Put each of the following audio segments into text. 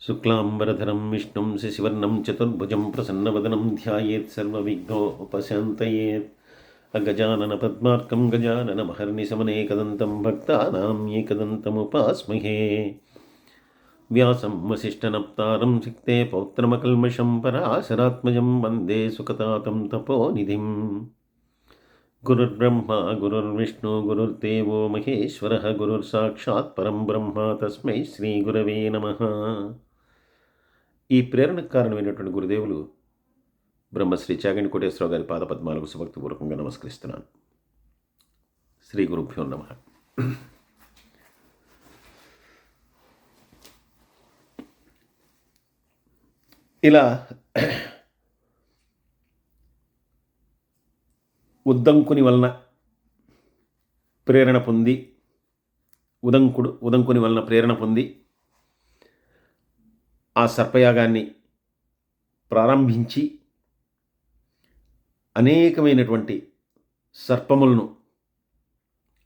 శుక్లాంబరధరం విష్ణుం శశివర్ణం చతుర్భుజం ప్రసన్నవదనం ధ్యాయేత్ సర్వవిఘ్నోపశాంతయేత్ అగజానన పద్మార్కం గజాననమహర్నిశమనేకదంతం భక్తానాం ఏకదంతముపాస్మహే. వ్యాసం వసిష్ఠనప్తారం సిక్తే పౌత్రమకల్మషం పరాశరాత్మజం వందే సుఖతాతం తపోనిధిం. గురుర్బ్రహ్మ గురుర్విష్ణు గురుర్దేవో మహేశ్వరః గురుర్సాక్షాత్ పరం బ్రహ్మ తస్మై శ్రీ గురవే నమః. ఈ ప్రేరణకు కారణమైనటువంటి గురుదేవులు బ్రహ్మశ్రీ చాగంటి కోటేశ్వరరావు గారి పాదపద్మాలకు సుభక్తిపూర్వకంగా నమస్కరిస్తున్నాను. శ్రీ గురుభ్యో నమః. ఇలా ఉద్దంకుని వలన ప్రేరణ పొంది ఉదంకుని వలన ప్రేరణ పొంది ఆ సర్పయాగాన్ని ప్రారంభించి అనేకమైనటువంటి సర్పములను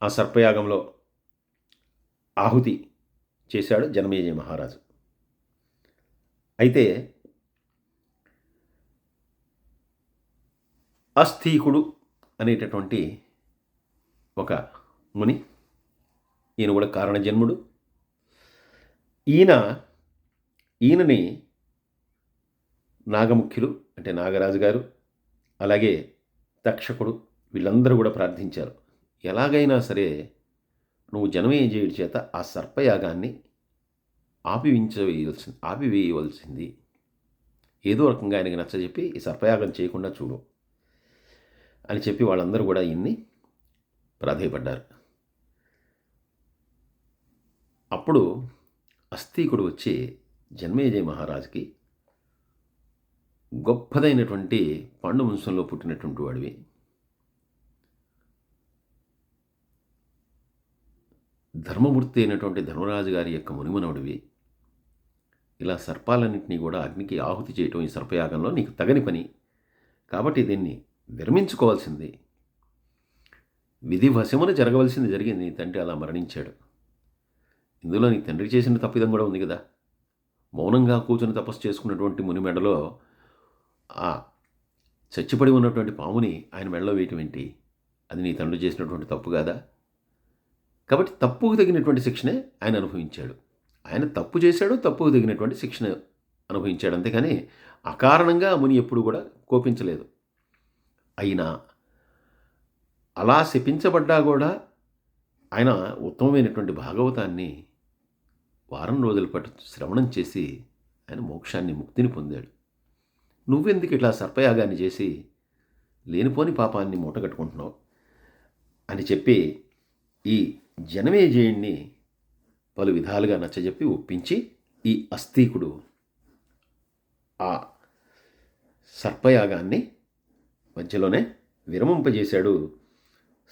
ఆ సర్పయాగంలో ఆహుతి చేశాడు జనమేజయ మహారాజు. అయితే అస్థీకుడు అనేటటువంటి ఒక ముని, ఈయన కూడా కారణజన్ముడు. ఈయనని నాగముఖ్యులు అంటే నాగరాజు గారు, అలాగే తక్షకుడు వీళ్ళందరూ కూడా ప్రార్థించారు, ఎలాగైనా సరే నువ్వు జనమేజయుడి చేత ఆ సర్పయాగాన్ని ఆపివేయవలసింది, ఏదో రకంగా ఆయనకి నచ్చజెప్పి ఈ సర్పయాగం చేయకుండా చూడు అని చెప్పి వాళ్ళందరూ కూడా ఈయన్ని ప్రాధేయపడ్డారు. అప్పుడు అస్థీకుడు వచ్చి జనమేజయ మహారాజుకి, గొప్పదైనటువంటి పాండు వంశంలో పుట్టినటువంటి వాడివి, ధర్మమూర్తి అయినటువంటి ధర్మరాజు గారి యొక్క మునిమనవుడివి, ఇలా సర్పాలన్నింటినీ కూడా అగ్నికి ఆహుతి చేయటం ఈ సర్పయాగంలో నీకు తగని పని, కాబట్టి దీన్ని విరమించుకోవాల్సింది, విధి వశమున జరగవలసింది జరిగింది. నీ తండ్రి అలా మరణించాడు, ఇందులో నీ తండ్రి చేసిన తప్పిదం కూడా ఉంది కదా. మౌనంగా కూర్చొని తపస్సు చేసుకున్నటువంటి ముని మెడలో ఆ చచ్చిపడి ఉన్నటువంటి పాముని ఆయన మెడలో వేయటం ఏంటి? అది నీ తండ్రి చేసినటువంటి తప్పు కాదా? కాబట్టి తప్పుకు తగినటువంటి శిక్షనే ఆయన అనుభవించాడు. ఆయన తప్పు చేశాడు, తప్పుకు తగినటువంటి శిక్షణ అనుభవించాడు, అంతేకాని అకారణంగా ముని ఎప్పుడు కూడా కోపించలేదు. అయినా అలా శపించబడ్డా కూడా ఆయన ఉత్తమమైనటువంటి భాగవతాన్ని వారం రోజుల పాటు శ్రవణం చేసి ఆయన మోక్షాన్ని, ముక్తిని పొందాడు. నువ్వెందుకు ఇట్లా సర్పయాగాన్ని చేసి లేనిపోని పాపాన్ని మూటగట్టుకుంటున్నావు అని చెప్పి ఈ జనమేజయుణ్ణి పలు విధాలుగా నచ్చజెప్పి ఒప్పించి ఈ అస్థీకుడు ఆ సర్పయాగాన్ని మధ్యలోనే విరమింపజేశాడు.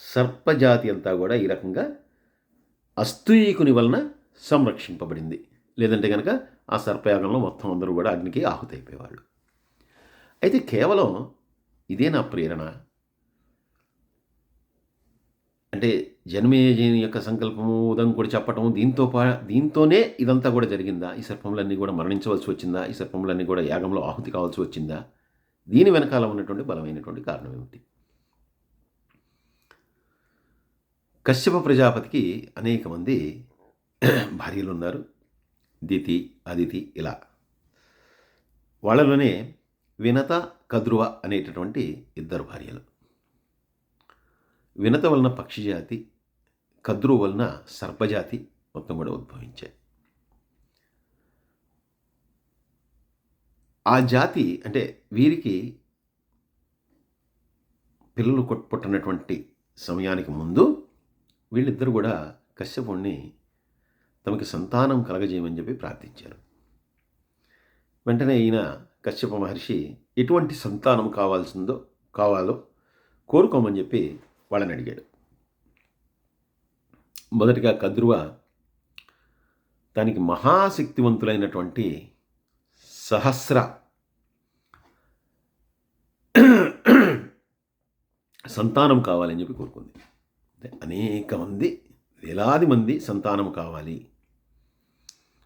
సర్పజాతి అంతా కూడా ఈ రకంగా అస్థీకుని వలన సంరక్షింపబడింది. లేదంటే కనుక ఆ సర్పయాగంలో మొత్తం అందరూ కూడా అగ్నికి ఆహుతి అయిపోయేవాళ్ళు. అయితే కేవలం ఇదే నా ప్రేరణ అంటే జనమేజయుని యొక్క సంకల్పము, ఉదంకుడు చెప్పటం, దీంతోనే ఇదంతా కూడా జరిగిందా? ఈ సర్పములన్నీ కూడా మరణించవలసి వచ్చిందా? ఈ సర్పములన్నీ కూడా యాగంలో ఆహుతి కావాల్సి వచ్చిందా? దీని వెనకాల ఉన్నటువంటి బలమైనటువంటి కారణం ఏమిటి? కశ్యప ప్రజాపతికి అనేక మంది భార్యలు ఉన్నారు, దితి, అదితి, ఇలా. వాళ్ళలోనే వినత, కద్రువ అనేటటువంటి ఇద్దరు భార్యలు. వినత వలన పక్షిజాతి, కద్రువ వలన సర్పజాతి మొత్తం కూడా ఉద్భవించాయి. ఆ జాతి అంటే వీరికి పిల్లలు పుట్టినటువంటి సమయానికి ముందు వీళ్ళిద్దరూ కూడా కశ్యపుణ్ణి తమకి సంతానం కలగజేయమని చెప్పి ప్రార్థించారు. వెంటనే ఈయన కశ్యప మహర్షి ఎటువంటి సంతానం కావాలో కోరుకోమని చెప్పి వాళ్ళని అడిగాడు. మొదటిగా కద్రువ దానికి మహాశక్తివంతులైనటువంటి సహస్ర సంతానం కావాలని చెప్పి కోరుకుంది. అనేక మంది, వేలాది మంది సంతానం కావాలి,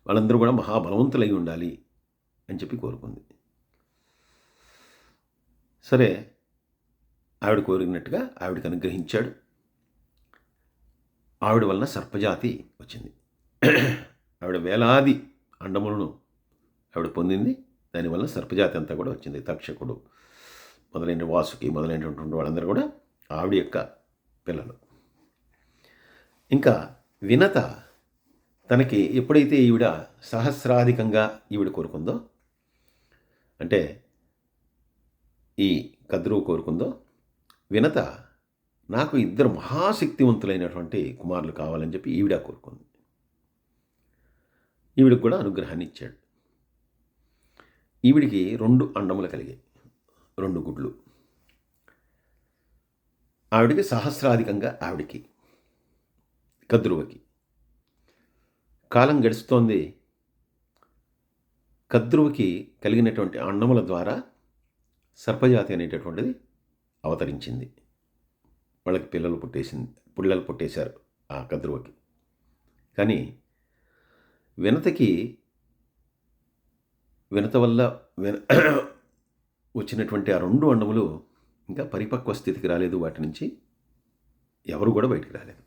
వాళ్ళందరూ కూడా మహాబలవంతులై ఉండాలి అని చెప్పి కోరుకుంది. సరే, ఆవిడ కోరినట్టుగా ఆవిడకి అనుగ్రహించాడు. ఆవిడ వలన సర్పజాతి వచ్చింది. ఆవిడ వేలాది అండములను ఆవిడ పొందింది. దానివల్ల సర్పజాతి అంతా కూడా వచ్చింది. తక్షకుడు మొదలైన వాసుకి మొదలైనటువంటి వాళ్ళందరూ కూడా ఆవిడ యొక్క పిల్లలు. ఇంకా వినత తనకి ఎప్పుడైతే ఈవిడ సహస్రాధికంగా ఈవిడ కోరుకుందో, అంటే ఈ కద్రువు కోరుకుందో, వినత నాకు 2 మహాశక్తివంతులైనటువంటి కుమారులు కావాలని చెప్పి ఈవిడ కోరుకుంది. ఈవిడికి కూడా అనుగ్రహాన్ని ఇచ్చాడు. ఈవిడికి 2 అండములు కలిగాయి, 2 గుడ్లు. ఆవిడికి సహస్రాధికంగా ఆవిడికి కద్రువకి. కాలం గడుస్తోంది. కద్రువకి కలిగినటువంటి అండముల ద్వారా సర్పజాతి అనేటటువంటిది అవతరించింది. వాళ్ళకి పిల్లలు పుట్టేశారు ఆ కద్రువకి. కానీ వినత వల్ల వచ్చినటువంటి ఆ 2 అండములు ఇంకా పరిపక్వ స్థితికి రాలేదు. వాటి నుంచి ఎవరు కూడా బయటికి రాలేదు.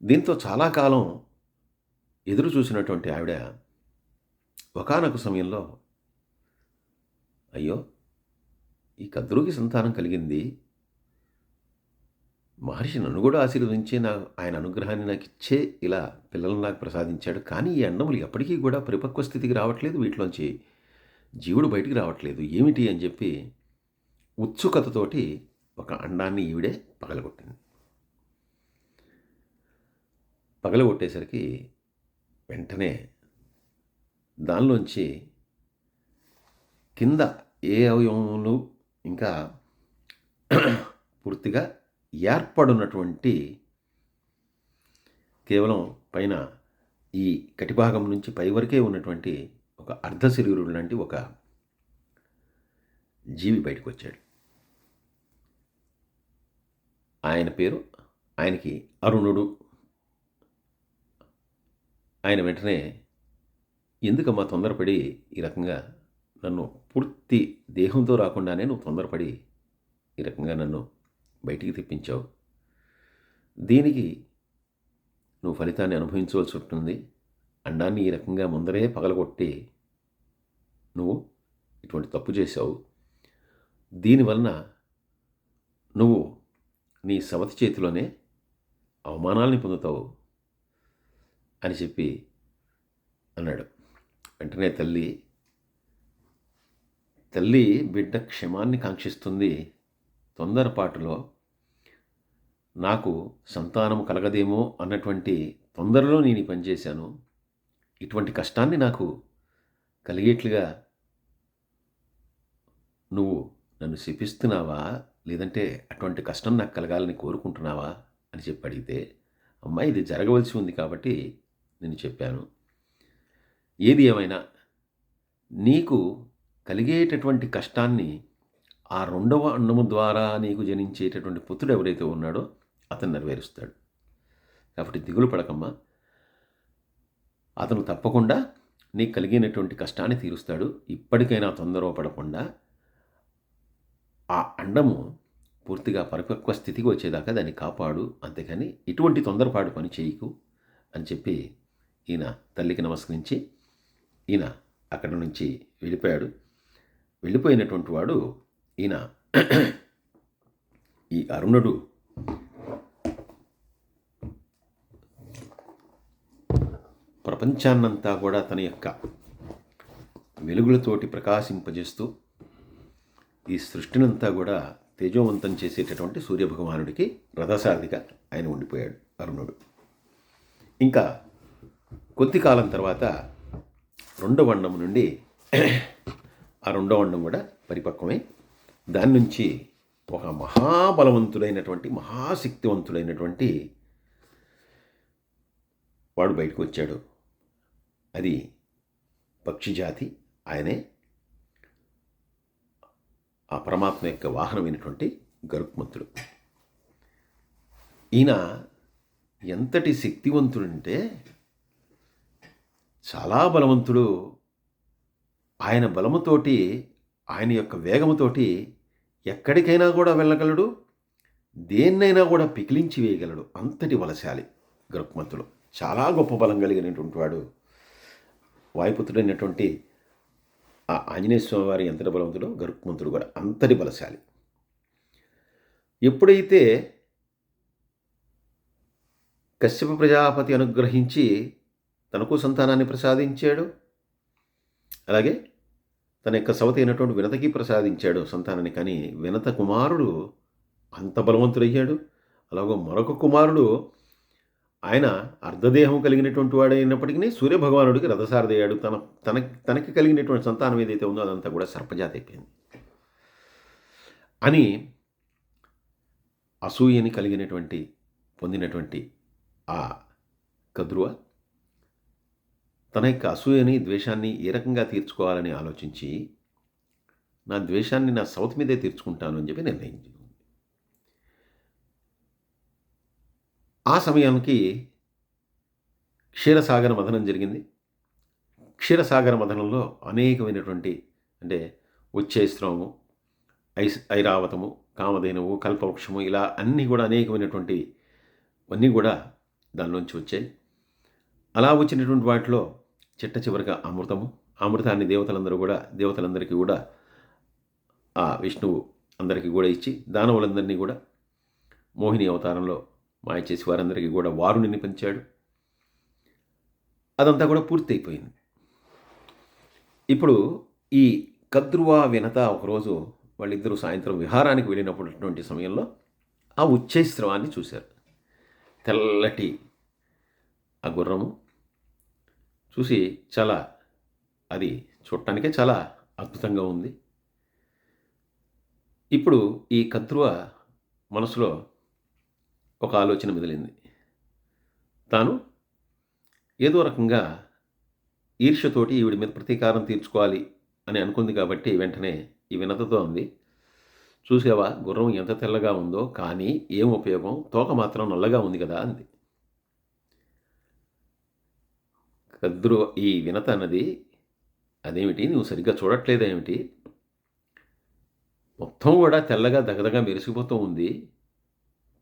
దీంతో చాలా కాలం ఎదురు చూసినటువంటి ఆవిడ ఒకానొక సమయంలో, అయ్యో, ఈ కద్రువుకి సంతానం కలిగింది, మహర్షి నన్ను కూడా ఆశీర్వదించి ఆయన అనుగ్రహాన్ని నాకు ఇచ్చే ఇలా పిల్లలను నాకు ప్రసాదించాడు. కానీ ఈ అండములు ఎప్పటికీ కూడా పరిపక్వ స్థితికి రావట్లేదు, వీటిలోంచి జీవుడు బయటికి రావట్లేదు, ఏమిటి అని చెప్పి ఉత్సుకతతోటి ఒక అండాన్ని ఈవిడే పగలగొట్టింది. పగలగొట్టేసరికి వెంటనే దానిలోంచి కింద ఏ అవయవములు ఇంకా పూర్తిగా ఏర్పడున్నటువంటి, కేవలం పైన ఈ కటిభాగం నుంచి పై వరకే ఉన్నటువంటి ఒక అర్ధశరీరుడు లాంటి ఒక జీవి బయటకు వచ్చాడు. ఆయనకి అరుణుడు. ఆయన వెంటనే, ఎందుకమ్మా తొందరపడి ఈ రకంగా నన్ను పూర్తి దేహంతో రాకుండానే నువ్వు తొందరపడి ఈ రకంగా నన్ను బయటికి తెప్పించావు, దీనికి నువ్వు ఫలితాన్ని అనుభవించవలసి ఉంటుంది. అండాన్ని ఈ రకంగా ముందరే పగలగొట్టి నువ్వు ఇటువంటి తప్పు చేశావు. దీనివలన నువ్వు నీ సవతి చేతిలోనే అవమానాల్ని పొందుతావు అని చెప్పి అన్నాడు. వెంటనే తల్లి బిడ్డ క్షేమాన్ని కాంక్షిస్తుంది. తొందరపాటులో నాకు సంతానం కలగదేమో అన్నటువంటి తొందరలో నేను ఈ పని చేశాను. ఇటువంటి కష్టాన్ని నాకు కలిగేట్లుగా నువ్వు నన్ను శపిస్తున్నావా, లేదంటే అటువంటి కష్టం నాకు కలగాలని కోరుకుంటున్నావా అని చెప్పి అడిగితే, అమ్మాయి ఇది జరగవలసి ఉంది కాబట్టి నేను చెప్పాను. ఏది ఏమైనా నీకు కలిగేటటువంటి కష్టాన్ని ఆ 2వ అండము ద్వారా నీకు జనించేటటువంటి పుత్రుడు ఎవరైతే ఉన్నాడో అతను నెరవేరుస్తాడు. కాబట్టి దిగులు పడకమ్మా, అతను తప్పకుండా నీకు కలిగినటువంటి కష్టాన్ని తీరుస్తాడు. ఇప్పటికైనా తొందరపడకుండా ఆ అండము పూర్తిగా పరిపక్వ స్థితికి వచ్చేదాకా దాన్ని కాపాడు, అంతేకాని ఇటువంటి తొందరపాటు పని చేయకు అని చెప్పి ఈయన తల్లికి నమస్కరించి ఈయన అక్కడి నుంచి వెళ్ళిపోయాడు. వెళ్ళిపోయినటువంటి వాడు ఈయన ఈ అరుణుడు ప్రపంచాన్నంతా కూడా తన యొక్క వెలుగులతోటి ప్రకాశింపజేస్తూ ఈ సృష్టినంతా కూడా తేజోవంతం చేసేటటువంటి సూర్యభగవానుడికి రథసారథిగా ఆయన ఉండిపోయాడు అరుణుడు. ఇంకా కొద్ది కాలం తర్వాత 2వ అండం నుండి ఆ 2వ అండం కూడా పరిపక్వమై దాని నుంచి ఒక మహాబలవంతుడైనటువంటి మహాశక్తివంతుడైనటువంటి వాడు బయటకు వచ్చాడు. అది పక్షి జాతి. ఆయనే ఆ పరమాత్మ యొక్క వాహనమైనటువంటి గరుత్మంతుడు. ఈయన ఎంతటి శక్తివంతుడంటే చాలా బలవంతుడు. ఆయన బలముతోటి, ఆయన యొక్క వేగముతోటి ఎక్కడికైనా కూడా వెళ్ళగలడు. దేన్నైనా కూడా పికిలించి వేయగలడు. అంతటి బలశాలి గరుత్మంతుడు. చాలా గొప్ప బలం కలిగినటువంటి వాడు. వాయుపుత్రుడైనటువంటి ఆ ఆంజనేయ స్వామి వారి ఎంతటి బలవంతుడో గరుత్మంతుడు కూడా అంతటి బలశాలి. ఎప్పుడైతే కశ్యప ప్రజాపతి అనుగ్రహించి తనకు సంతానాన్ని ప్రసాదించాడు, అలాగే తన యొక్క సవతి అయినటువంటి వినతకి ప్రసాదించాడు సంతానాన్ని. కానీ వినత కుమారుడు అంత బలవంతుడయ్యాడు. అలాగే మరొక కుమారుడు ఆయన అర్ధదేహం కలిగినటువంటి వాడైనప్పటికీ సూర్యభగవానుడికి రథసారథయ్యాడు. తనకి కలిగినటువంటి సంతానం ఏదైతే ఉందో అదంతా కూడా సర్పజాతి అయిపోయింది అని అసూయని పొందినటువంటి ఆ కద్రువ తన యొక్క అసూయని, ద్వేషాన్ని ఏ రకంగా తీర్చుకోవాలని ఆలోచించి, నా ద్వేషాన్ని నా సవతి మీదే తీర్చుకుంటాను అని చెప్పి నిర్ణయించింది. ఆ సమయానికి క్షీరసాగర మథనం జరిగింది. క్షీరసాగర మథనంలో అనేకమైనటువంటి అంటే ఉచ్ఛైస్త్రము, ఐరావతము, కామధేనువు, కల్పవృక్షము ఇలా అన్నీ కూడా అనేకమైనటువంటి అన్నీ కూడా దానిలోంచి వచ్చాయి. అలా వచ్చినటువంటి వాటిలో చిట్ట చివరిగా అమృతాన్ని దేవతలందరికీ కూడా ఆ విష్ణువు అందరికీ కూడా ఇచ్చి దానవులందరినీ కూడా మోహిని అవతారంలో మాయ చేసి వారందరికీ కూడా వారుణిని పంచాడు. అదంతా కూడా పూర్తయిపోయింది. ఇప్పుడు ఈ కద్రువ వినత ఒకరోజు వాళ్ళిద్దరూ సాయంత్రం విహారానికి వెళ్ళినటువంటి సమయంలో ఆ ఉచ్చైస్రవాన్ని చూశారు. తెల్లటి ఆ గుర్రము చూసి అది చూడటానికే చాలా అద్భుతంగా ఉంది. ఇప్పుడు ఈ కద్రువ మనసులో ఒక ఆలోచన మెదిలింది. తాను ఏదో రకంగా ఈర్ష్యతోటి ఈవిడి మీద ప్రతీకారం తీర్చుకోవాలి అని అనుకుంది కాబట్టి వెంటనే ఈ వినతతో అంది, చూసావా గుర్రం ఎంత తెల్లగా ఉందో, కానీ ఏం ఉపయోగం, తోక మాత్రం నల్లగా ఉంది కదా అంది. ఈ వినత అన్నది, అదేమిటి నువ్వు సరిగ్గా చూడట్లేదేమిటి, మొత్తం కూడా తెల్లగా దగదగా మెరిసిపోతూ ఉంది,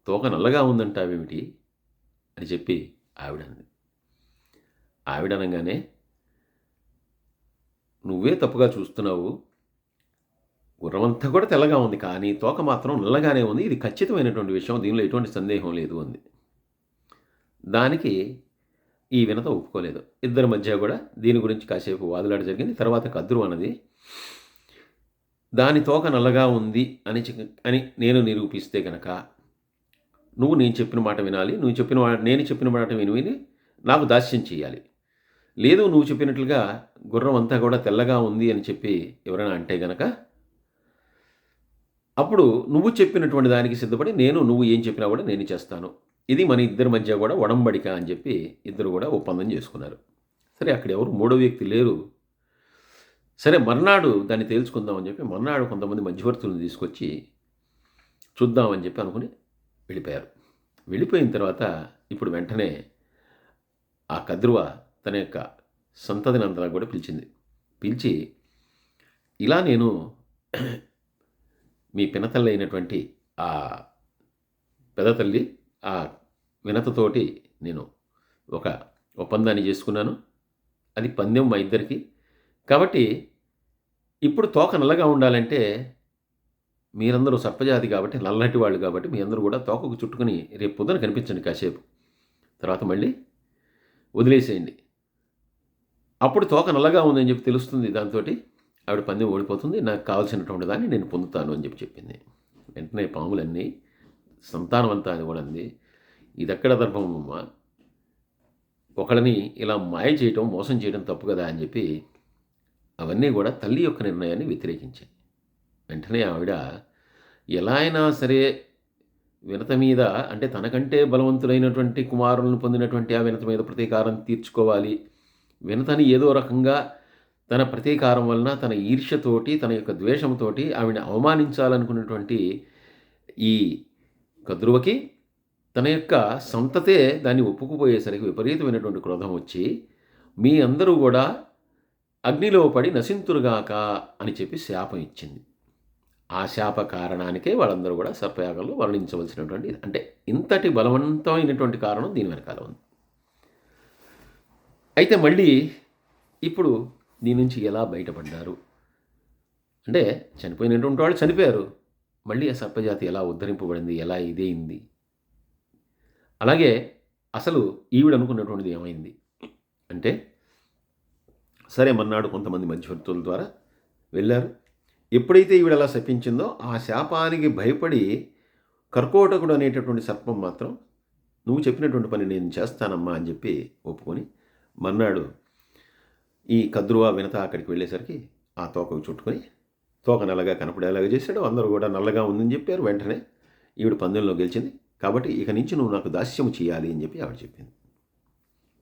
తోక నల్లగా ఉందంటావేమిటి అని చెప్పి ఆవిడనగానే నువ్వే తప్పుగా చూస్తున్నావు, గుర్రమంతా కూడా తెల్లగా ఉంది కానీ తోక మాత్రం నల్లగానే ఉంది, ఇది ఖచ్చితమైనటువంటి విషయం, దీనిలో ఎటువంటి సందేహం లేదు అంది. దానికి ఈ వినత ఒప్పుకోలేదు. ఇద్దరి మధ్య కూడా దీని గురించి కాసేపు వాదులాట జరిగింది. తర్వాత కద్రు అన్నది, దాని తోక నల్లగా ఉంది అని నేను నిరూపిస్తే కనుక నువ్వు నేను చెప్పిన మాట వినాలి, నేను చెప్పిన మాట విని నాకు దాస్యం చేయాలి. లేదు నువ్వు చెప్పినట్లుగా గుర్రం అంతా కూడా తెల్లగా ఉంది అని చెప్పి ఎవరైనా అంటే గనక అప్పుడు నువ్వు చెప్పినటువంటి దానికి సిద్ధపడి నువ్వు ఏం చెప్పినా కూడా నేను చేస్తాను, ఇది మన ఇద్దరి మధ్య కూడా ఒడంబడిక అని చెప్పి ఇద్దరు కూడా ఒప్పందం చేసుకున్నారు. సరే, అక్కడ ఎవరు మూడో వ్యక్తి లేరు. సరే, మర్నాడు దాన్ని తేల్చుకుందామని చెప్పి మర్నాడు కొంతమంది మధ్యవర్తులను తీసుకొచ్చి చూద్దామని చెప్పి అనుకుని వెళ్ళిపోయారు. వెళ్ళిపోయిన తర్వాత ఇప్పుడు వెంటనే ఆ కద్రువ తన యొక్క సంతతిని అంతా కూడా పిలిచి ఇలా నేను మీ పినతల్లి అయినటువంటి ఆ పెదతల్లి ఆ వినతతోటి నేను ఒక ఒప్పందాన్ని చేసుకున్నాను, అది పందెం మా ఇద్దరికి. కాబట్టి ఇప్పుడు తోక నల్లగా ఉండాలంటే మీరందరూ సర్పజాతి కాబట్టి, నల్లటి వాళ్ళు కాబట్టి మీ అందరూ కూడా తోకకు చుట్టుకుని రేపు పొద్దున కనిపించండి కాసేపు, తర్వాత మళ్ళీ వదిలేసేయండి. అప్పుడు తోక నల్లగా ఉందని చెప్పి తెలుస్తుంది, దాంతో ఆవిడ పందెం ఓడిపోతుంది, నాకు కావాల్సినటువంటి దాన్ని నేను పొందుతాను అని చెప్పింది. వెంటనే పాములన్నీ సంతానం అంతా అని కూడా అంది, ఇదెక్కడ ధర్మమ్మ, ఒకళ్ళని ఇలా మాయ చేయటం, మోసం చేయడం తప్పు కదా అని చెప్పి అవన్నీ కూడా తల్లి యొక్క నిర్ణయాన్ని వ్యతిరేకించాయి. వెంటనే ఆవిడ ఎలా అయినా సరే వినత మీద, అంటే తనకంటే బలవంతులైనటువంటి కుమారులను పొందినటువంటి ఆ వినత మీద ప్రతీకారం తీర్చుకోవాలి, వినతని ఏదో రకంగా తన ప్రతీకారం వలన, తన ఈర్ష్యతోటి, తన యొక్క ద్వేషంతోటి ఆవిడని అవమానించాలనుకున్నటువంటి ఈ కద్రువకి తన యొక్క సంతతే దాన్ని ఒప్పుకుపోయేసరికి విపరీతమైనటువంటి క్రోధం వచ్చి మీ అందరూ కూడా అగ్నిలో పడి నశింతురుగాక అని చెప్పి శాపం ఇచ్చింది. ఆ శాప కారణానికే వాళ్ళందరూ కూడా సర్పయాగంలో వర్ణించవలసినటువంటి, అంటే ఇంతటి బలవంతమైనటువంటి కారణం దీని వెనకాల ఉంది. అయితే మళ్ళీ ఇప్పుడు దీని నుంచి ఎలా బయటపడ్డారు అంటే, చనిపోయినటువంటి వాళ్ళు చనిపోయారు, మళ్ళీ ఆ సర్పజాతి ఎలా ఉద్ధరింపబడింది, ఎలా ఇదేయింది, అలాగే అసలు ఈవిడ అనుకున్నటువంటిది ఏమైంది అంటే, సరే మన్నాడు కొంతమంది మధ్యవర్తుల ద్వారా వెళ్ళారు. ఎప్పుడైతే ఈవిడ అలా శపించిందో ఆ శాపానికి భయపడి కర్కోటకుడు అనేటటువంటి సర్పం మాత్రం నువ్వు చెప్పినటువంటి పని నేను చేస్తానమ్మా అని చెప్పి ఒప్పుకొని మన్నాడు ఈ కద్రువ వినత అక్కడికి వెళ్ళేసరికి ఆ తోకకు చుట్టుకొని తోక నల్లగా కనపడేలాగా చేశాడు. అందరూ కూడా నల్లగా ఉందని చెప్పారు. వెంటనే ఈవిడ పందెంలో గెలిచింది కాబట్టి ఇక నుంచి నువ్వు నాకు దాస్యము చేయాలి అని చెప్పి ఆవిడ చెప్పింది.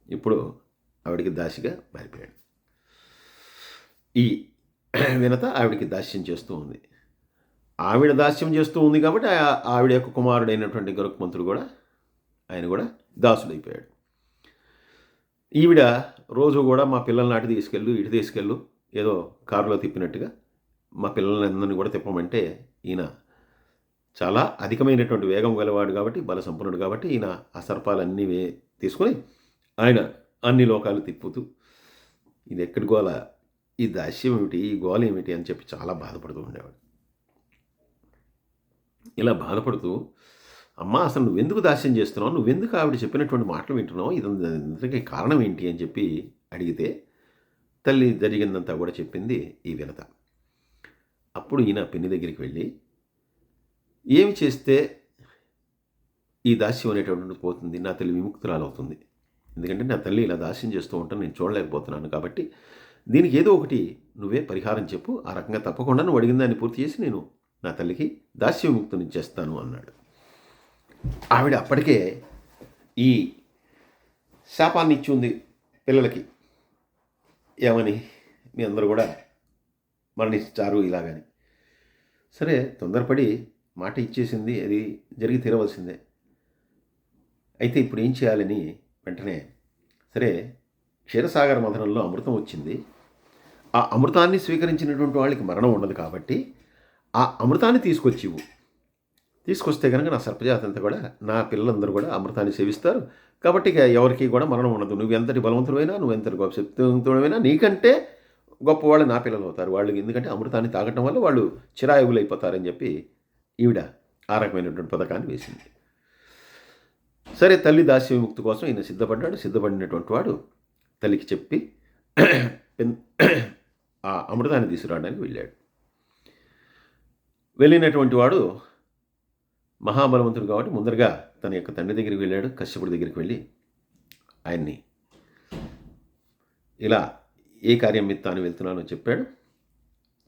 ఇప్పుడు ఆవిడికి దాసిగా మారిపోయాడు. ఈ వినత ఆవిడికి దాస్యం చేస్తూ ఉంది. ఆవిడ దాస్యం చేస్తూ ఉంది కాబట్టి ఆవిడ యొక్క కుమారుడైనటువంటి గరుత్మంతుడు కూడా ఆయన కూడా దాసుడైపోయాడు. ఈవిడ రోజు కూడా మా పిల్లల్ని అటు తీసుకెళ్ళు ఇటు తీసుకెళ్ళు ఏదో కారులో తిప్పినట్టుగా మా పిల్లలందరినీ కూడా తిప్పమంటే ఈయన చాలా అధికమైనటువంటి వేగం గలవాడు కాబట్టి బల సంపన్నుడు కాబట్టి ఈయన ఆ సర్పాలన్నీ తీసుకొని ఆయన అన్ని లోకాలు తిప్పుతూ ఇది ఎక్కడి గోల, ఈ దాస్యం ఏమిటి, ఈ గోల ఏమిటి అని చెప్పి చాలా బాధపడుతూ ఉండేవాడు. ఇలా బాధపడుతూ అమ్మా అసలు నువ్వెందుకు దాస్యం చేస్తున్నావు, నువ్వెందుకు ఆవిడ చెప్పినటువంటి మాటలు వింటున్నావు, ఇదంతకి కారణం ఏంటి అని చెప్పి అడిగితే తల్లి జరిగిందంతా కూడా చెప్పింది ఈ వినత. అప్పుడు ఈయన పెన్ని దగ్గరికి వెళ్ళి ఏమి చేస్తే ఈ దాస్యం అనేటటువంటిది పోతుంది, నా తల్లి విముక్తురాలు అవుతుంది, ఎందుకంటే నా తల్లి ఇలా దాస్యం చేస్తూ ఉంటాను నేను చూడలేకపోతున్నాను, కాబట్టి దీనికి ఏదో ఒకటి నువ్వే పరిహారం చెప్పు, ఆ రకంగా తప్పకుండా నువ్వు అడిగిన దాన్ని పూర్తి చేసి నేను నా తల్లికి దాస్య విముక్తిని చేస్తాను అన్నాడు. ఆవిడ అప్పటికే ఈ శాపాన్ని ఇచ్చి ఉంది పిల్లలకి, ఏమని మీ అందరూ కూడా మరణించారు ఇలాగని. సరే తొందరపడి మాట ఇచ్చేసింది, అది జరిగి తీరవలసిందే. అయితే ఇప్పుడు ఏం చేయాలని వెంటనే సరే క్షీరసాగర మథనంలో అమృతం వచ్చింది, ఆ అమృతాన్ని స్వీకరించినటువంటి వాళ్ళకి మరణం ఉండదు కాబట్టి ఆ అమృతాన్ని తీసుకొస్తే కనుక నా సర్పజాతి అంతా కూడా నా పిల్లలందరూ కూడా అమృతాన్ని సేవిస్తారు, కాబట్టి ఇక ఎవరికి కూడా మరణం ఉండదు. నువ్వు ఎంతటి బలవంతుడైనా నువ్వు ఎంతటి గొప్ప శక్తివంతుడైనా నీకంటే గొప్పవాళ్ళు నా పిల్లలు అవుతారు వాళ్ళు, ఎందుకంటే అమృతాన్ని తాగటం వల్ల వాళ్ళు చిరాయుగులు అయిపోతారని చెప్పి ఈవిడ ఆ రకమైనటువంటి పథకాన్ని వేసింది. సరే తల్లి దాస్య విముక్తి కోసం ఈయన సిద్ధపడినటువంటి వాడు తల్లికి చెప్పి ఆ అమృతాన్ని తీసుకురావడానికి వెళ్ళాడు. వెళ్ళినటువంటి వాడు మహాబలవంతుడు కాబట్టి ముందరగా తన యొక్క తండ్రి దగ్గరికి వెళ్ళాడు. కశ్యపుడి దగ్గరికి వెళ్ళి ఆయన్ని ఇలా ఏ కార్యం మీద తాను వెళ్తున్నానో చెప్పాడు.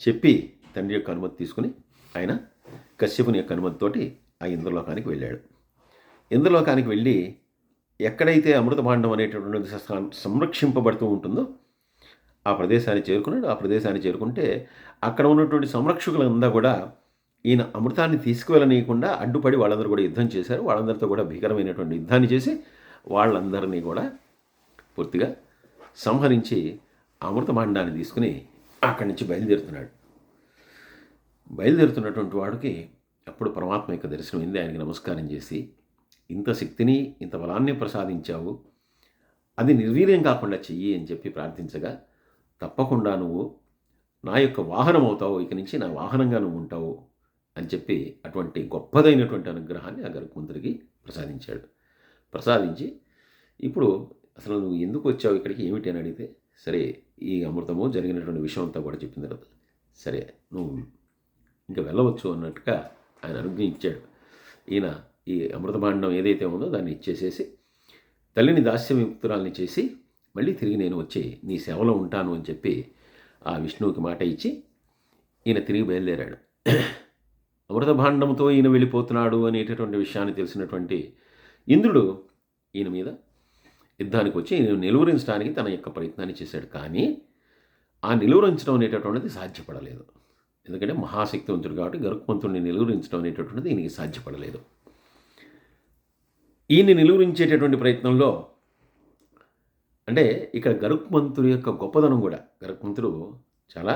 చెప్పి తండ్రి యొక్క అనుమతి తీసుకుని ఆయన కశ్యపుని యొక్క అనుమతితోటి ఆ ఇంద్రలోకానికి వెళ్ళాడు. ఇంద్రలోకానికి వెళ్ళి ఎక్కడైతే అమృత భాండం అనేటటువంటి సంరక్షింపబడుతూ ఉంటుందో ఆ ప్రదేశాన్ని చేరుకున్నాడు. ఆ ప్రదేశాన్ని చేరుకుంటే అక్కడ ఉన్నటువంటి సంరక్షకులంతా కూడా ఈయన అమృతాన్ని తీసుకువెళ్ళనీయకుండా అడ్డుపడి వాళ్ళందరూ కూడా యుద్ధం చేశారు. వాళ్ళందరితో కూడా భీకరమైనటువంటి యుద్ధాన్ని చేసి వాళ్ళందరినీ కూడా పూర్తిగా సంహరించి అమృత భాండాన్ని తీసుకుని అక్కడి నుంచి బయలుదేరుతున్నటువంటి వాడికి అప్పుడు పరమాత్మ యొక్క దర్శనమైంది. ఆయనకి నమస్కారం చేసి ఇంత శక్తిని ఇంత బలాన్ని ప్రసాదించావు, అది నిర్వీర్యం కాకుండా చెయ్యి అని చెప్పి ప్రార్థించగా తప్పకుండా నువ్వు నా యొక్క వాహనం అవుతావు, ఇక నుంచి నా వాహనంగా నువ్వు ఉంటావు అని చెప్పి అటువంటి గొప్పదైనటువంటి అనుగ్రహాన్ని ఆ గరుత్మంతుడికి ప్రసాదించి ఇప్పుడు అసలు నువ్వు ఎందుకు వచ్చావు ఇక్కడికి ఏమిటి అని అడిగితే సరే ఈ అమృతము జరిగినటువంటి విషయం అంతా కూడా చెప్పిన తర్వాత సరే నువ్వు ఇంకా వెళ్ళవచ్చు అన్నట్టుగా ఆయన అనుజ్ఞ ఇచ్చాడు. ఈయన ఈ అమృత భాండం ఏదైతే ఉందో దాన్ని ఇచ్చేసేసి తల్లిని దాస్యవిముక్తురాల్ని చేసి మళ్ళీ తిరిగి నేను వచ్చి నీ సేవలో ఉంటాను అని చెప్పి ఆ విష్ణువుకి మాట ఇచ్చి ఈయన తిరిగి బయలుదేరాడు. అమృత భాండంతో ఈయన వెళ్ళిపోతున్నాడు అనేటటువంటి విషయాన్ని తెలిసినటువంటి ఇంద్రుడు ఈయన మీద యుద్ధానికి వచ్చి ఈయన నిలువరించడానికి తన యొక్క ప్రయత్నాన్ని చేశాడు. కానీ ఆ నిలువరించడం అనేటటువంటిది సాధ్యపడలేదు. ఎందుకంటే మహాశక్తివంతుడు కాబట్టి గరుత్మంతుడిని నిలువరించడం అనేటటువంటిది ఈయనకి సాధ్యపడలేదు. ఈయన్ని నిలువరించేటటువంటి ప్రయత్నంలో అంటే ఇక్కడ గరుత్మంతుడి యొక్క గొప్పదనం కూడా, గరుత్మంతుడు చాలా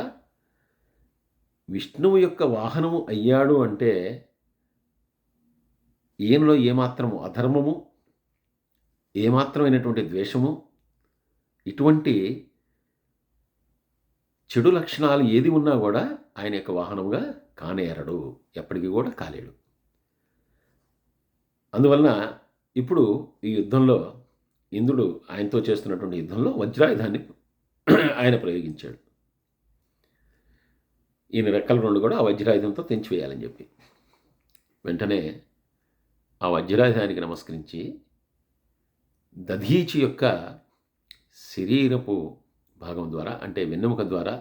విష్ణువు యొక్క వాహనము అయ్యాడు అంటే ఈయనలో ఏమాత్రము అధర్మము, ఏమాత్రమైనటువంటి ద్వేషము, ఇటువంటి చెడు లక్షణాలు ఏది ఉన్నా కూడా ఆయన యొక్క వాహనంగా కానేరడు, ఎప్పటికీ కూడా కాలేడు. అందువలన ఇప్పుడు ఈ యుద్ధంలో ఇంద్రుడు ఆయనతో చేస్తున్నటువంటి యుద్ధంలో వజ్రాయుధాన్ని ఆయన ప్రయోగించాడు. ఈయన రెక్కల రెండు కూడా ఆ వజ్రాయుధంతో తెంచివేయాలని చెప్పి వెంటనే ఆ వజ్రాయుధానికి నమస్కరించి దధీచి యొక్క శరీరపు భాగం ద్వారా, అంటే వెన్నెముక ద్వారా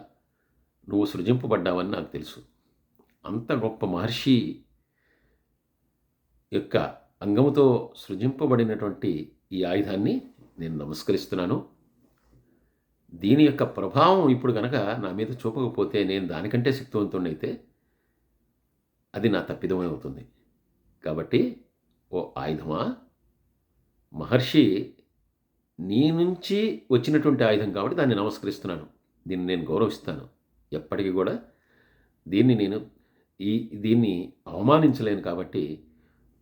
నువ్వు సృజింపబడ్డావని నాకు తెలుసు. అంత గొప్ప మహర్షి యొక్క అంగముతో సృజింపబడినటువంటి ఈ ఆయుధాన్ని నేను నమస్కరిస్తున్నాను. దీని యొక్క ప్రభావం ఇప్పుడు కనుక నా మీద చూపకపోతే, నేను దానికంటే శక్తివంతుడైతే అది నా తప్పిదమే అవుతుంది. కాబట్టి ఓ ఆయుధమా, మహర్షి నీ నుంచి వచ్చినటువంటి ఆయుధం కాబట్టి దాన్ని నమస్కరిస్తున్నాను, దీన్ని నేను గౌరవిస్తాను. ఎప్పటికీ కూడా దీన్ని అవమానించలేను. కాబట్టి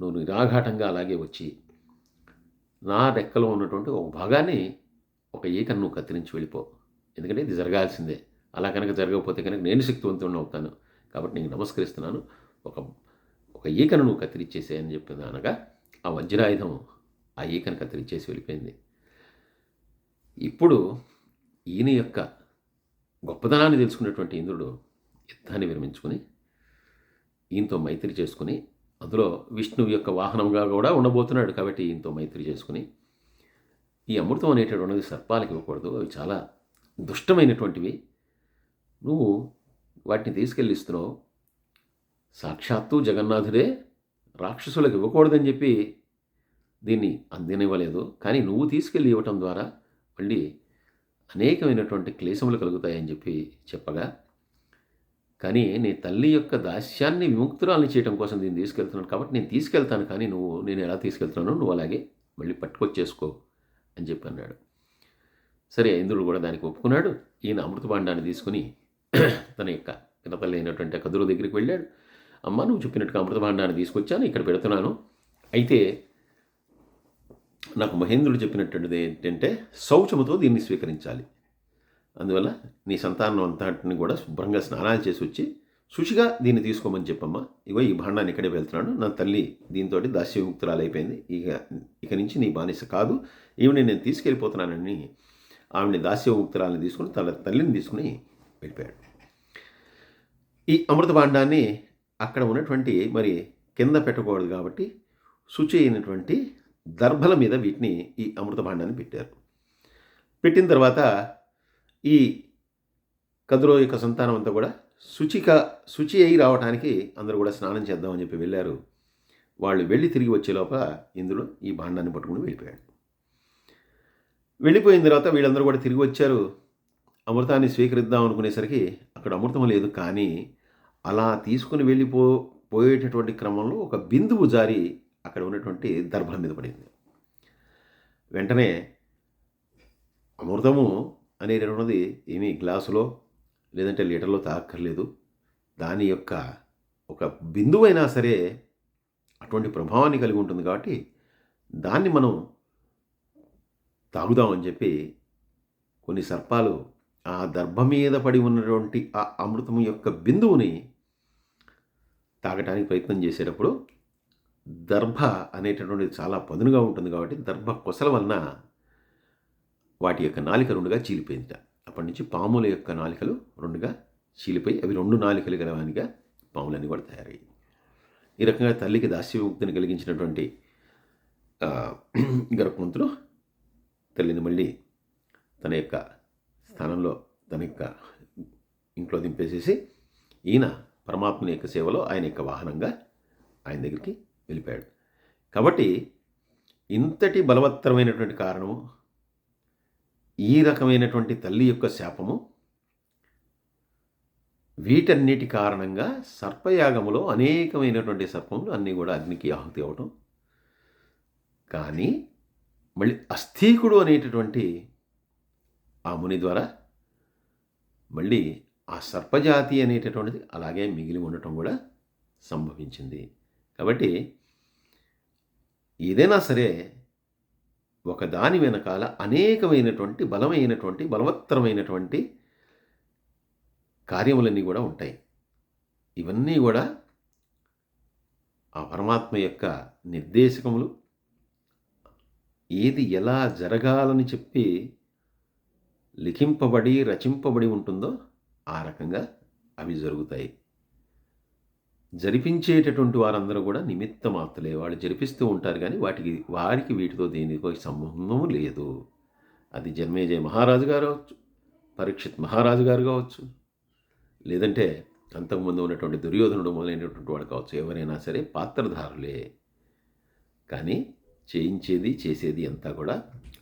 నువ్వు నిరాఘాటంగా అలాగే వచ్చి నా రెక్కలో ఉన్నటువంటి ఒక భాగాన్ని, ఒక ఈకను నువ్వు కత్తిరించి వెళ్ళిపో. ఎందుకంటే ఇది జరగాల్సిందే. అలా కనుక జరగకపోతే కనుక నేను శక్తివంతుడిని అవుతాను. కాబట్టి నీకు నమస్కరిస్తున్నాను. ఒక ఈకను నువ్వు కత్తిరించేసే అని చెప్పింది. అనగా ఆ వజ్రాయుధం ఆ ఈకను కత్తిరించేసి వెళ్ళిపోయింది. ఇప్పుడు ఈయన యొక్క గొప్పదనాన్ని తెలుసుకున్నటువంటి ఇంద్రుడు యుద్ధాన్ని విరమించుకుని ఈయనతో మైత్రి చేసుకుని, అందులో విష్ణువు యొక్క వాహనంగా కూడా ఉండబోతున్నాడు. కాబట్టి ఈయనతో మైత్రి చేసుకుని, ఈ అమృతం అనేటటువంటిది సర్పాలకు ఇవ్వకూడదు, అవి చాలా దుష్టమైనటువంటివి, నువ్వు వాటిని తీసుకెళ్ళి ఇస్తున్నావు, సాక్షాత్తు జగన్నాథుడే రాక్షసులకు ఇవ్వకూడదని చెప్పి దీన్ని అందినివ్వలేదు. కానీ నువ్వు తీసుకెళ్ళి ఇవ్వటం ద్వారా మళ్ళీ అనేకమైనటువంటి క్లేశములు కలుగుతాయని చెప్పి చెప్పగా, కానీ నీ తల్లి యొక్క దాస్యాన్ని విముక్తురాలని చేయడం కోసం దీన్ని తీసుకెళ్తున్నాను. కాబట్టి నేను తీసుకెళ్తాను, కానీ నేను ఎలా తీసుకెళ్తున్నానో నువ్వు అలాగే మళ్ళీ పట్టుకొచ్చేసుకో అని చెప్పి అన్నాడు. సరే, ఇంద్రుడు కూడా దానికి ఒప్పుకున్నాడు. ఈయన అమృతభాండాన్ని తీసుకుని తన యొక్క పినతల్లి అయినటువంటి కదురు దగ్గరికి వెళ్ళాడు. అమ్మ, నువ్వు చెప్పినట్టుగా అమృతభాండాన్ని తీసుకొచ్చాను, ఇక్కడ పెడుతున్నాను. అయితే నాకు మహేంద్రుడు చెప్పినటువంటిది ఏంటంటే శౌచముతో దీన్ని స్వీకరించాలి. అందువల్ల నీ సంతానం అంతటిని కూడా శుభ్రంగా స్నానాలు చేసి వచ్చి శుచిగా దీన్ని తీసుకోమని చెప్పమ్మా. ఇగో ఈ భాండాన్ని ఇక్కడే వెళ్తున్నాను, నా తల్లి దీంతో దాస్యముక్తురాలు అయిపోయింది, ఇక నుంచి నీ బానిస కాదు, ఈవిని నేను తీసుకెళ్ళిపోతున్నానని ఆవిడని దాస్యముక్తురాలని తీసుకుని తన తల్లిని తీసుకుని వెళ్ళిపోయాడు. ఈ అమృత భాండాన్ని అక్కడ ఉన్నటువంటి మరి కింద పెట్టకూడదు కాబట్టి శుచి అయినటువంటి దర్భల మీద వీటిని, ఈ అమృత భాండాన్ని పెట్టారు. పెట్టిన తర్వాత ఈ కదురు యొక్క సంతానం అంతా కూడా శుచి అయి రావడానికి అందరూ కూడా స్నానం చేద్దామని చెప్పి వెళ్ళారు. వాళ్ళు వెళ్ళి తిరిగి వచ్చే లోపల ఇందులో ఈ భాండాన్ని పట్టుకుని వెళ్ళిపోయాడు. వెళ్ళిపోయిన తర్వాత వీళ్ళందరూ కూడా తిరిగి వచ్చారు. అమృతాన్ని స్వీకరిద్దాం అనుకునేసరికి అక్కడ అమృతం లేదు. కానీ అలా తీసుకుని పోయేటటువంటి క్రమంలో ఒక బిందువు జారి అక్కడ ఉన్నటువంటి దర్భల మీద పడింది. వెంటనే అమృతము అనేటటువంటిది ఏమీ గ్లాసులో లేదంటే లీటర్లో తాగక్కర్లేదు. దాని యొక్క ఒక బిందువు అయినా సరే అటువంటి ప్రభావాన్ని కలిగి ఉంటుంది. కాబట్టి దాన్ని మనం తాగుదామని చెప్పి కొన్ని సర్పాలు ఆ దర్భ మీద పడి ఉన్నటువంటి ఆ అమృతం యొక్క బిందువుని తాగటానికి ప్రయత్నం చేసేటప్పుడు దర్భ అనేటటువంటిది చాలా పదునుగా ఉంటుంది. కాబట్టి దర్భ కొసల వలన వాటి యొక్క నాలిక రెండుగా చీలిపోయింది. అప్పటి నుంచి పాముల యొక్క నాలికలు రెండుగా చీలిపోయి అవి రెండు నాలికలు గలవానిగా పాములన్నీ కూడా తయారయ్యాయి. ఈ రకంగా తల్లికి దాస్యముక్తిని కలిగించినటువంటి గరుత్మంతుడు తల్లిని మళ్ళీ తన యొక్క స్థానంలో తన యొక్క ఇంట్లో దింపేసేసి ఈయన పరమాత్మని యొక్క సేవలో ఆయన యొక్క వాహనంగా ఆయన దగ్గరికి వెళ్ళిపోయాడు. కాబట్టి ఇంతటి బలవత్తరమైనటువంటి కారణము, ఈ రకమైనటువంటి తల్లి యొక్క శాపము, వీటన్నిటి కారణంగా సర్పయాగములో అనేకమైనటువంటి సర్పములు అన్నీ కూడా అగ్నికి ఆహుతి అవ్వటం. కానీ మళ్ళీ అస్థీకుడు అనేటటువంటి ఆ ముని ద్వారా మళ్ళీ ఆ సర్పజాతి అనేటటువంటిది అలాగే మిగిలి ఉండటం కూడా సంభవించింది. కాబట్టి ఏదైనా సరే ఒక దాని వెనకాల అనేకమైనటువంటి బలవత్తరమైనటువంటి కార్యములన్నీ కూడా ఉంటాయి. ఇవన్నీ కూడా ఆ పరమాత్మ యొక్క నిర్దేశకములు. ఏది ఎలా జరగాలని చెప్పి లిఖింపబడి, రచింపబడి ఉంటుందో ఆ రకంగా అవి జరుగుతాయి. జరిపించేటటువంటి వారందరూ కూడా నిమిత్త మాత్రులే. వాళ్ళు జరిపిస్తూ ఉంటారు కానీ వారికి వీటితో దేనికో సంబంధము లేదు. అది జన్మేజయ మహారాజు గారు అవ్వచ్చు, పరీక్షిత్ మహారాజు గారు కావచ్చు, లేదంటే అంతకుముందు ఉన్నటువంటి దుర్యోధనుడు మొదలైనటువంటి వాడు కావచ్చు. ఎవరైనా సరే పాత్రధారులే. కానీ చేయించేది, చేసేది అంతా కూడా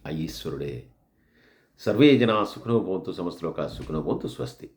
ఆ ఈశ్వరుడే. సర్వే జనా సుఖినో భవంతు, సమస్తలోకా సుఖినో భవంతు. స్వస్తి.